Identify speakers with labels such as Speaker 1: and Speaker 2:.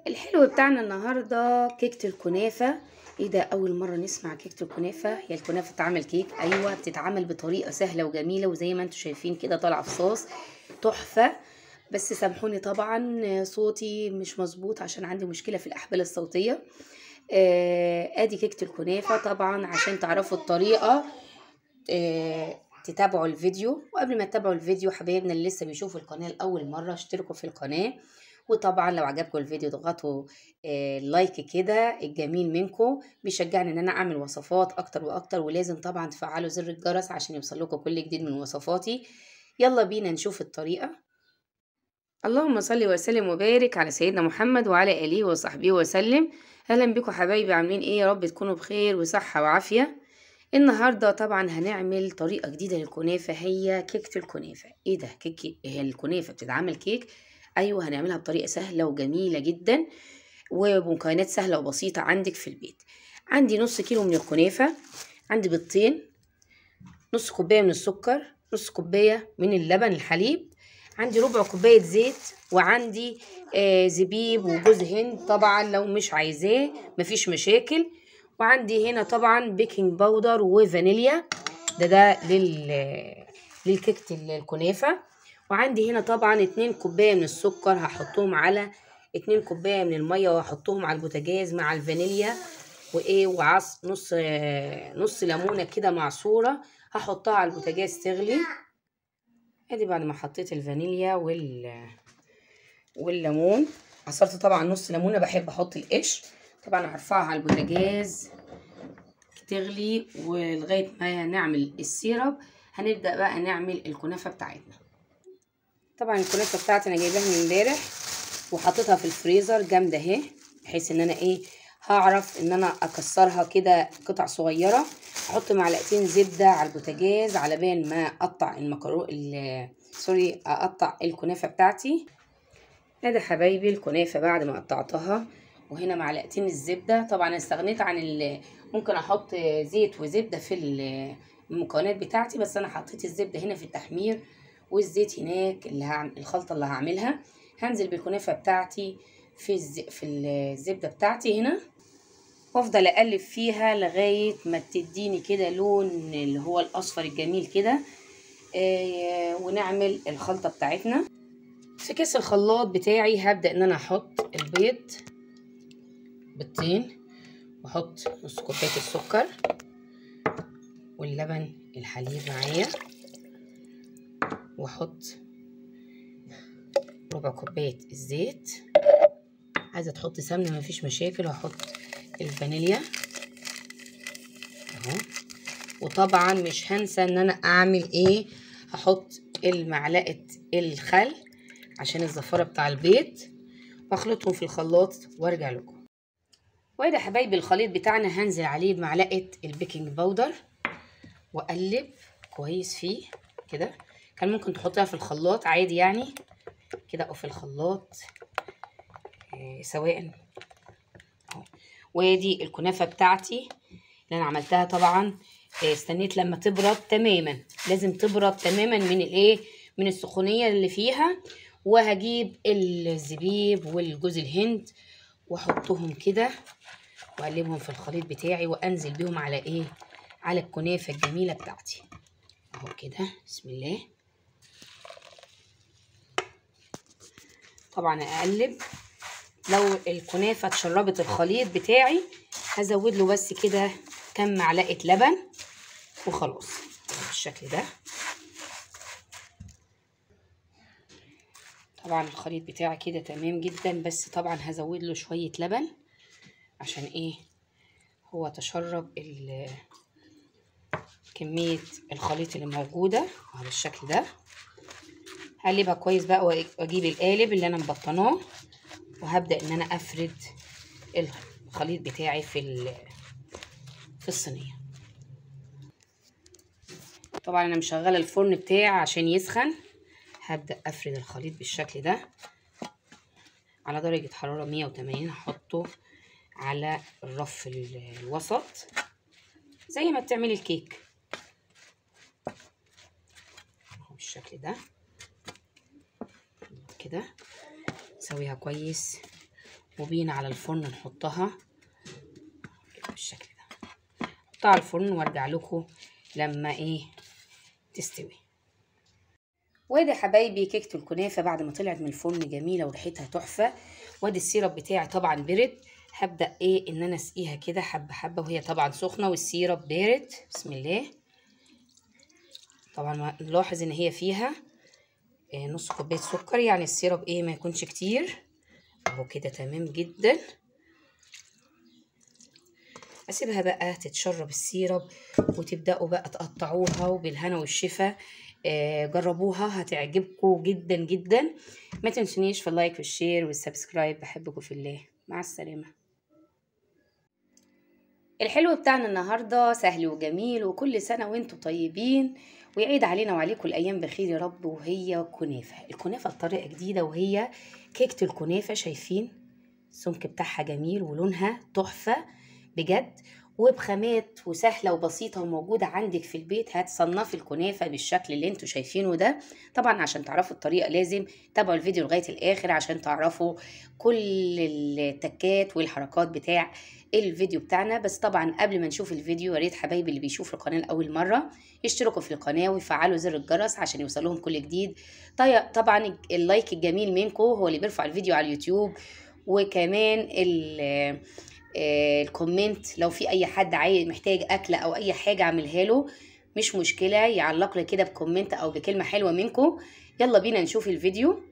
Speaker 1: الحلو بتاعنا النهارده كيكة الكنافة. ايه ده؟ اول مرة نسمع كيكة الكنافة. هي الكنافة بتتعمل كيك؟ ايوه، بتتعمل بطريقة سهلة وجميلة، وزي ما انتم شايفين كده طالعة في صوص تحفة. بس سامحوني طبعا صوتي مش مظبوط عشان عندي مشكلة في الاحبال الصوتية. ادي كيكة الكنافة. طبعا عشان تعرفوا الطريقة تتابعوا الفيديو. وقبل ما تتابعوا الفيديو حبايبنا اللي لسه بيشوفوا القناة لأول مرة اشتركوا في القناة. وطبعا لو عجبكم الفيديو اضغطوا لايك كده، الجميل منكم بيشجعني ان انا اعمل وصفات اكتر واكتر. ولازم طبعا تفعلوا زر الجرس عشان يوصل لكم كل جديد من وصفاتي. يلا بينا نشوف الطريقة. اللهم صل وسلم وبارك على سيدنا محمد وعلى آله وصحبه وسلم. اهلا بكم حبايبي، عاملين ايه؟ يا رب تكونوا بخير وصحة وعافية. النهارده طبعا هنعمل طريقه جديده للكنافه، هي كيكه الكنافه. ايه ده؟ هي الكنافه بتتعمل كيك؟ ايوه، هنعملها بطريقه سهله وجميله جدا وبمكونات سهله وبسيطه عندك في البيت. عندي نص كيلو من الكنافه، عندي بيضتين، نص كوبايه من السكر، نص كوبايه من اللبن الحليب، عندي ربع كوبايه زيت، وعندي زبيب وجوز هند طبعا لو مش عايزاه مفيش مشاكل. وعندي هنا طبعا بيكنج باودر وفانيليا، ده للكيكه الكنافه. وعندي هنا طبعا 2 كوبايه من السكر هحطهم على 2 كوبايه من الميه وهحطهم على البوتاجاز مع الفانيليا. وايه، نص ليمونه كده معصوره هحطها على البوتاجاز تغلي. ادي بعد ما حطيت الفانيليا والليمون، عصرت طبعا نص ليمونه، بحب احط القشر. طبعا هرفعها على البوتاجاز تغلي ولغايه ما نعمل السيرب. هنبدا بقى نعمل الكنافه بتاعتنا. طبعا الكنافه بتاعتي انا جايباها من امبارح وحطيتها في الفريزر جامده اهي، بحيث ان انا هعرف ان انا اكسرها كده قطع صغيره. احط معلقتين زبده على البوتاجاز على بال ما اقطع اقطع الكنافه بتاعتي. ادي حبايبي الكنافه بعد ما قطعتها، وهنا معلقتين الزبده. طبعا استغنيت عن ممكن احط زيت وزبده في المكونات بتاعتي، بس انا حطيت الزبده هنا في التحمير والزيت هناك الخلطه اللي هعملها. هنزل بالكنافه بتاعتي في الزبده بتاعتي هنا، وافضل اقلب فيها لغايه ما تديني كده لون اللي هو الاصفر الجميل كده. ونعمل الخلطه بتاعتنا. في كيس الخلاط بتاعي هبدا ان انا احط بيضتين، واحط نص كوبايه السكر واللبن الحليب معايا، واحط ربع كوبايه الزيت. عايزه تحط سمنه مفيش مشاكل، واحط الفانيليا اهو. وطبعا مش هنسى ان انا اعمل هحط المعلقه الخل عشان الزفاره بتاع البيض، واخلطهم في الخلاط وارجع لكم. وادي حبايبي الخليط بتاعنا هنزل عليه بمعلقه البيكنج باودر واقلب كويس فيه كده. كان ممكن تحطيها في الخلاط عادي يعني كده او في الخلاط سواء. وادي الكنافه بتاعتي اللي انا عملتها. طبعا استنيت لما تبرد تماما، لازم تبرد تماما من السخونيه اللي فيها. وهجيب الزبيب والجوز الهند واحطهم كده واقلبهم في الخليط بتاعي، وانزل بيهم على الكنافه الجميله بتاعتي اهو كده. بسم الله. طبعا اقلب. لو الكنافه اتشربت الخليط بتاعي هزود له بس كده كام معلقه لبن وخلاص بالشكل ده. طبعا الخليط بتاعي كده تمام جدا، بس طبعا هزود له شويه لبن عشان هو تشرب كميه الخليط اللي موجوده على الشكل ده. هقلبها كويس بقى واجيب القالب اللي انا مبطناه، وهبدا ان انا افرد الخليط بتاعي في الصينيه. طبعا انا مشغله الفرن بتاعي عشان يسخن. هبدا افرد الخليط بالشكل ده على درجه حراره 180. هحطه على الرف الوسط زي ما بتعملي الكيك بالشكل ده كده. سويها كويس وبينا على الفرن نحطها بالشكل ده. نحطها على الفرن وارجع لكم لما تستوي. وادي يا حبايبي كيكه الكنافه بعد ما طلعت من الفرن جميله وريحتها تحفه. وادي السيرب بتاعي طبعا برد. هبدا ان انا اسقيها كده حبه حبه وهي طبعا سخنه والسيرب بارد. بسم الله. طبعا نلاحظ ان هي فيها نص كوبايه سكر، يعني السيرب ما يكونش كتير. اهو كده تمام جدا. اسيبها بقى تتشرب السيرب وتبداوا بقى تقطعوها، وبالهنا والشفا. جربوها هتعجبكم جدا جدا. ما تنسونيش في اللايك والشير والسبسكرايب. بحبكم في الله. مع السلامه. الحلو بتاعنا النهارده سهل وجميل، وكل سنه وانتم طيبين، ويعيد علينا وعليكم الايام بخير يا رب. وهي كنافه. الكنافه بطريقه جديده، وهي كيكه الكنافه. شايفين السمك بتاعها جميل ولونها تحفه بجد، وبخامات وسهله وبسيطه وموجوده عندك في البيت. هتصنفي الكنافه بالشكل اللي انتوا شايفينه ده. طبعا عشان تعرفوا الطريقه لازم تابعوا الفيديو لغايه الاخر عشان تعرفوا كل التكات والحركات بتاع الفيديو بتاعنا. بس طبعا قبل ما نشوف الفيديو، يا ريت حبايبي اللي بيشوفوا القناه لاول مره يشتركوا في القناه ويفعلوا زر الجرس عشان يوصلهم كل جديد. طبعا اللايك الجميل منكم هو اللي بيرفع الفيديو على اليوتيوب، وكمان الكومنت لو في اي حد محتاج اكله او اي حاجه اعملها له، مش مشكله يعلق لي كده بكومنت او بكلمه حلوه منكم. يلا بينا نشوف الفيديو.